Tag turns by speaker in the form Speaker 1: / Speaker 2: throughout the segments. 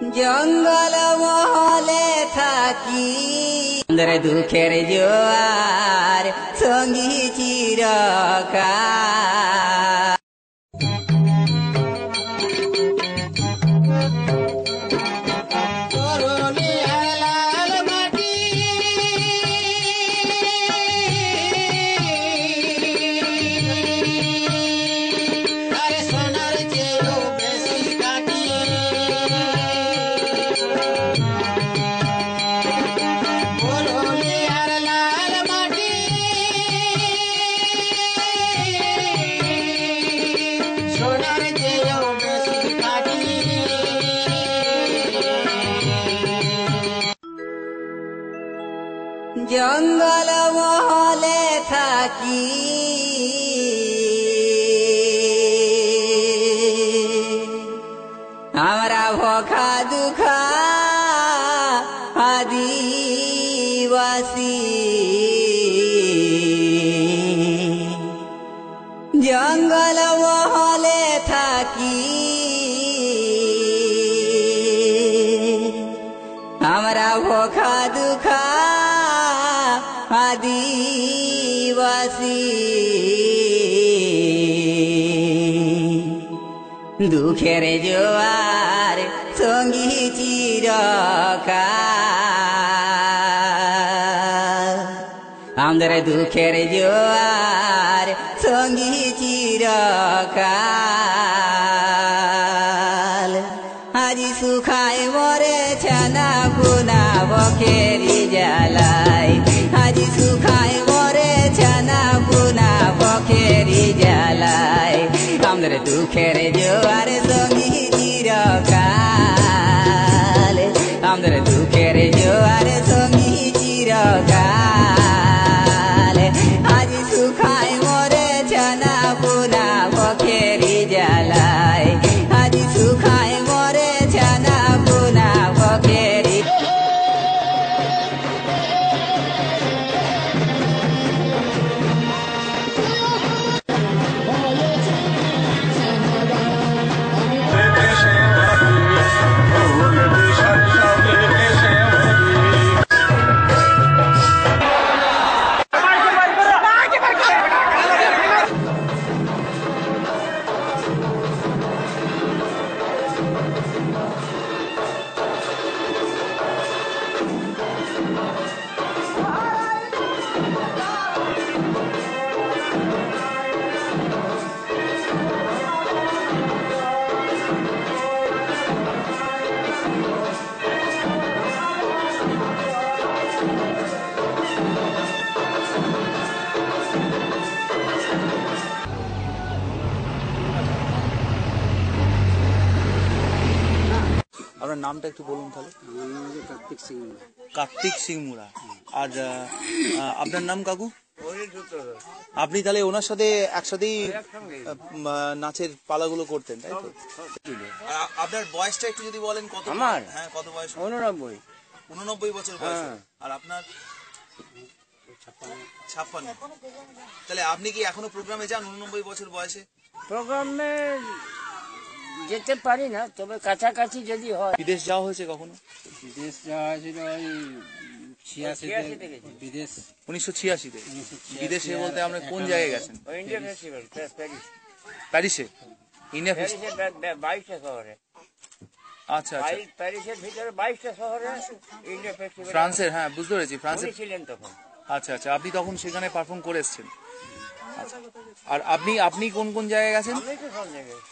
Speaker 1: জঙ্গল মহলে থাকি দুঃখের জোয়ার সঙ্গী চিরকাল। জঙ্গল মহলে থাকি আমরা ভোখা দুঃখা আদিবাসী। জঙ্গল মহলে থাকি আমরা ভোখা দুঃখা আদিবাসী। দুঃখের জোয়ার সঙ্গী চিরকাল। আমাদের দুঃখের জোয়ার সঙ্গী চিরকাল। আজি সুখায় মরেছে না গুনা বকেরি জ্বালায়। আজি সুখায় মরেছে না গুনা বকেরি জ্বালায়। আমাদের দুঃখের জোয়ার সঙ্গী চিরকাল। আমাদের দুঃখের জোয়ার সঙ্গী চিরকাল। আজি সুখায় মরেছে না গুনা বকেরি জ্বালায়। আজি সুখায় মরেছে না গুনা বকেরি।
Speaker 2: আপনার নামটা একটু বলুন তাহলে।
Speaker 3: কার্তিক সিং।
Speaker 2: কার্তিক সিং মুরা। আর আপনার নাম কাকু? আপনি তাহলে ওনার সাথে একসাথেই নাচের পালাগুলো করতেন, তাই তো? আপনার বয়সটা একটু যদি বলেন। কত?
Speaker 3: আমার?
Speaker 2: হ্যাঁ, কত বয়স?
Speaker 3: 89।
Speaker 2: 89 বছর বয়স। আর আপনার? 56। তাহলে আপনি কি এখনো প্রোগ্রামে যান 89 বছর বয়সে?
Speaker 3: প্রোগ্রামে যেতে পারি না, তবে কাছাকাছি যদি হয়।
Speaker 2: বিদেশ যাওয়া হয়েছে কখনো?
Speaker 3: বিদেশ যাওয়া হয়েছিল ওই 86-তে বিদেশ।
Speaker 2: 1986-তে? বিদেশে বলতে আমরা কোন জায়গায় গেছেন?
Speaker 3: India festival, Paris.
Speaker 2: প্যারিসে? ইন্ডিয়া ফেস্টিভ্যাল
Speaker 3: 22টা শহরে।
Speaker 2: আচ্ছা আচ্ছা।
Speaker 3: প্যারিসের ভিতরে 22টা শহরে ইন্ডিয়া ফেস্টিভ্যাল।
Speaker 2: ফ্রান্সের? হ্যাঁ, বুঝতে পেরেছি। ফ্রান্সে
Speaker 3: ছিলেন তখন।
Speaker 2: আচ্ছা আচ্ছা। আপনি তখন সেখানে পারফর্ম করে এসেছেন। আর আপনি কোন কোন জায়গায় গেছেন?
Speaker 3: আমি তো সব জায়গায়।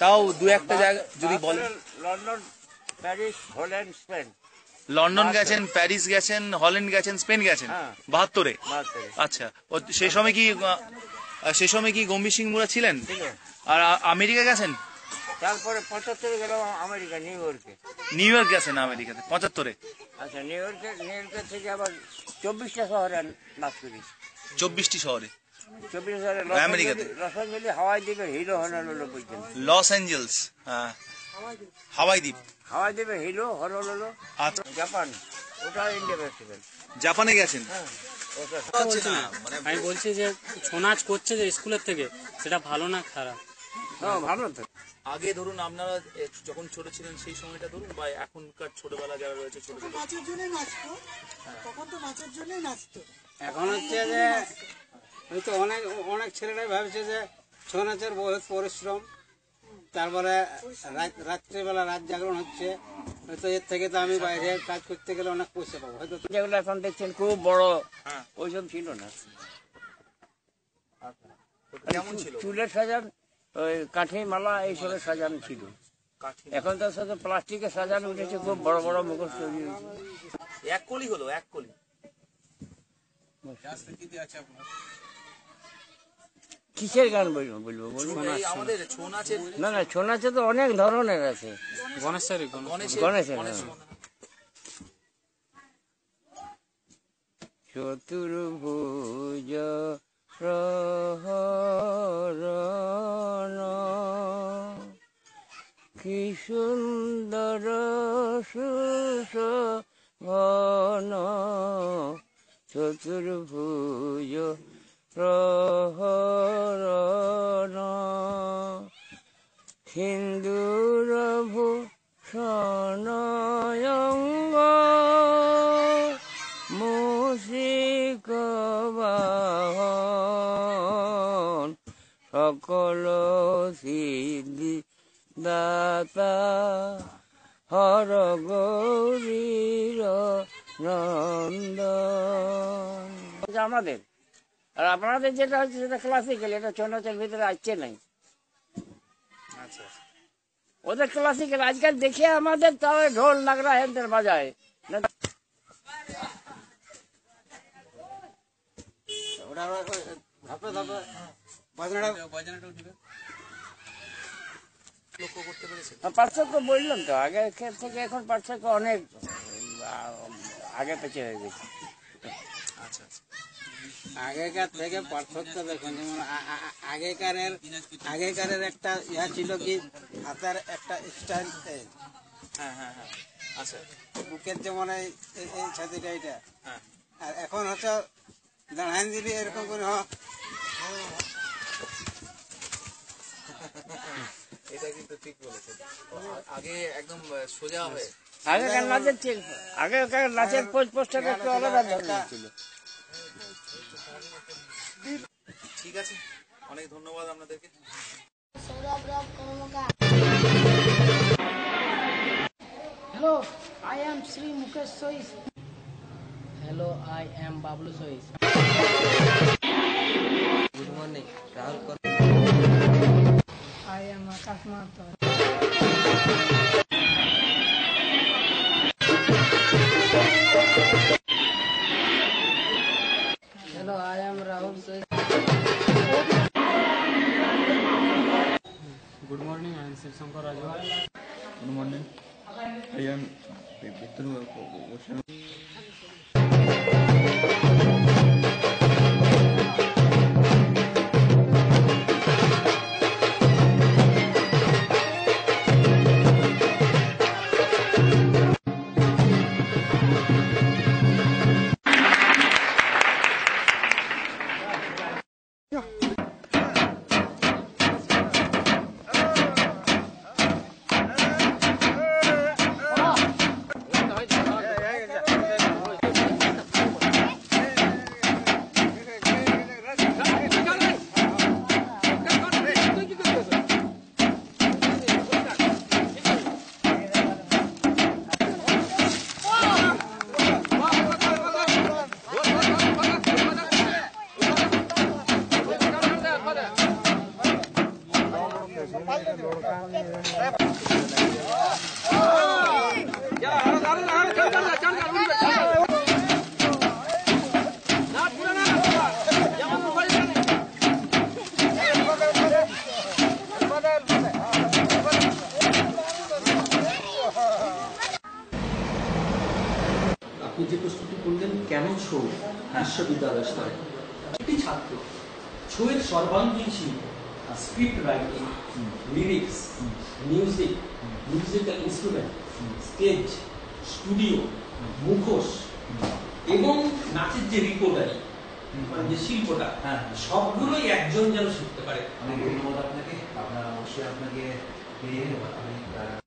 Speaker 2: তাও দু একটা জায়গা যদি বলেন।
Speaker 3: London, Paris, Holland, Spain.
Speaker 2: London গেছেন, প্যারিস গেছেন, হল্যান্ড গেছেন, স্পেন গেছেন। 72-এ? আচ্ছা। সেই সময় কি গম্ভীর সিং মুরা ছিলেন? আর আমেরিকা গেছেন?
Speaker 3: তারপরে 75-এ গেলাম আমেরিকা, নিউ ইয়র্কে।
Speaker 2: নিউ ইয়র্ক গেছেন আমেরিকাতে 75-এ?
Speaker 3: আচ্ছা, নিউ ইয়র্কে থেকে আবার 24টা শহরে নাচ করি।
Speaker 2: 24টি শহরে?
Speaker 3: 24 শহরে
Speaker 2: আমেরিকাতে?
Speaker 3: লস অ্যাঞ্জেলেস, হাওয়াই দ্বীপে হিলো হনলুলু পর্যন্ত।
Speaker 2: লস অ্যাঞ্জেলস, হাওয়াই দ্বীপ।
Speaker 3: হাওয়াই দ্বীপে হিলো হনলুলু।
Speaker 2: আচ্ছা।
Speaker 3: জাপান, ওটা ইন্ডিয়া ফেস্টিভ্যাল।
Speaker 2: জাপানে গেছেন?
Speaker 4: আমি বলছি যে ছৌ নাচ করছে যে স্কুলের থেকে, সেটা ভালো না খারাপ?
Speaker 3: ভালো তো।
Speaker 2: আগে ধরুন আপনারা যখন ছোট ছিলেন সেই সময়টা ধরুন বা এখনকার ছোটবেলা যারা রয়েছে ছোট ছোট,
Speaker 4: নাচের জন্যই নাচতো, তখন তো নাচের জন্যই নাচতো।
Speaker 5: এখন হচ্ছে যে হয়তো অনেক অনেক ছেলেরাই ভাবছে যে ছৌ নাচের বহুত পরিশ্রম, তারপরে রাত্রিবেলা রাত জাগরণ হচ্ছে, হয়তো এর থেকে তো আমি বাইরে কাজ করতে গেলে অনেক পয়সা পাবো, হয়তো
Speaker 3: যেগুলো এখন দেখছেন খুব বড়, ওইসব ছিল না।
Speaker 2: কেমন ছিল?
Speaker 3: চুলের সাজান, ওই কাঠি মালা এইসবের সাজান ছিল।
Speaker 2: কাঠি
Speaker 3: এখন তো সাথে প্লাস্টিকের সাজানো উঠেছে, খুব বড় বড় মুখোশ তৈরি হয়েছে।
Speaker 2: এক কলি হলো, এক কলি।
Speaker 3: কিসের গান বলবো বলবো বলুন?
Speaker 2: এই আমাদের ছৌ নাচের,
Speaker 3: না না, ছৌ নাচে তো অনেক ধরনের আছে।
Speaker 2: গণেশের
Speaker 3: গণেশের,
Speaker 2: গণেশ
Speaker 3: হ্যাঁ। চতুর্ভুজ প্রহরণ কি সুন্দর সুশোভন, চতুর্ভুজ প্রহরণ সিন্দুর ভূষণয়ঙ্গ মুসিক বাহন সকল সিদ্ধি দাতা হর গৌরীর নন্দন। আমাদের আর আপনাদের যেটা হচ্ছে সেটা ক্লাসিক্যাল, এটা ছৌ নাচের ভিতরে আসছে নাই।
Speaker 2: আচ্ছা,
Speaker 3: ওদের ক্লাসিক্যাল আজকাল দেখে আমাদের তাও ঢোল নাগরা হেনদের বাজায় না।
Speaker 5: ওটা ধাপে ধাপে বাজনাটা উঠবে।
Speaker 2: লক্ষ্য করতে পেরেছেন?
Speaker 3: পার্থক্য বললাম তো, আগে থেকে এখন পার্থক্য অনেক আগে পেছে হয়ে গেছে।
Speaker 2: আচ্ছা আচ্ছা।
Speaker 5: আগেকার থেকে পার্থক্য দেখুন, যেমন আগেকারের একটা ইয়া ছিল কি, হাতের একটা স্টাইল,
Speaker 2: হ্যাঁ হ্যাঁ হ্যাঁ, আচ্ছা,
Speaker 5: বুকের যেমন এই ছাতিটা এটা,
Speaker 2: হ্যাঁ।
Speaker 5: আর এখন হচ্ছে দাঁড়ান দিলে এরকম করে
Speaker 2: এটা কিন্তু ঠিক বলেছেন, আগে একদম সোজা হয়ে।
Speaker 3: আগেকার নাচের পোস্টারটা একটু আলাদা ধরনের ছিল।
Speaker 2: ঠিক আছে, অনেক ধন্যবাদ আপনাদেরকে।
Speaker 4: Hello, I am Sri Mukesh Sois.
Speaker 6: Hello, I am Bablu Sois. Good morning, Rahul Kaur.
Speaker 4: I am Akash Mahato.
Speaker 6: Hello, I am Rahul Sois.
Speaker 7: Good morning, I am Shiv Shankar Rajwal.
Speaker 8: Good morning. I am Victor Ocean.
Speaker 9: আপনি যে প্রশ্নটি করলেন কেন ছৌ বিশ্ববিদ্যালয় স্তরে, একটি ছাত্র ছৌয়ের সর্বাঙ্গীন শিল্প, script writing, lyrics, musical instrument, stage, studio, মুখোশ এবং নাচের যে রিপোর্টারি, মানে যে শিল্পটা
Speaker 2: হ্যাঁ।
Speaker 9: সবগুলোই একজন যেন শিখতে পারে।
Speaker 2: অনেক ধন্যবাদ আপনাকে, আপনার অবশ্যই আপনাকে পেয়ে আমি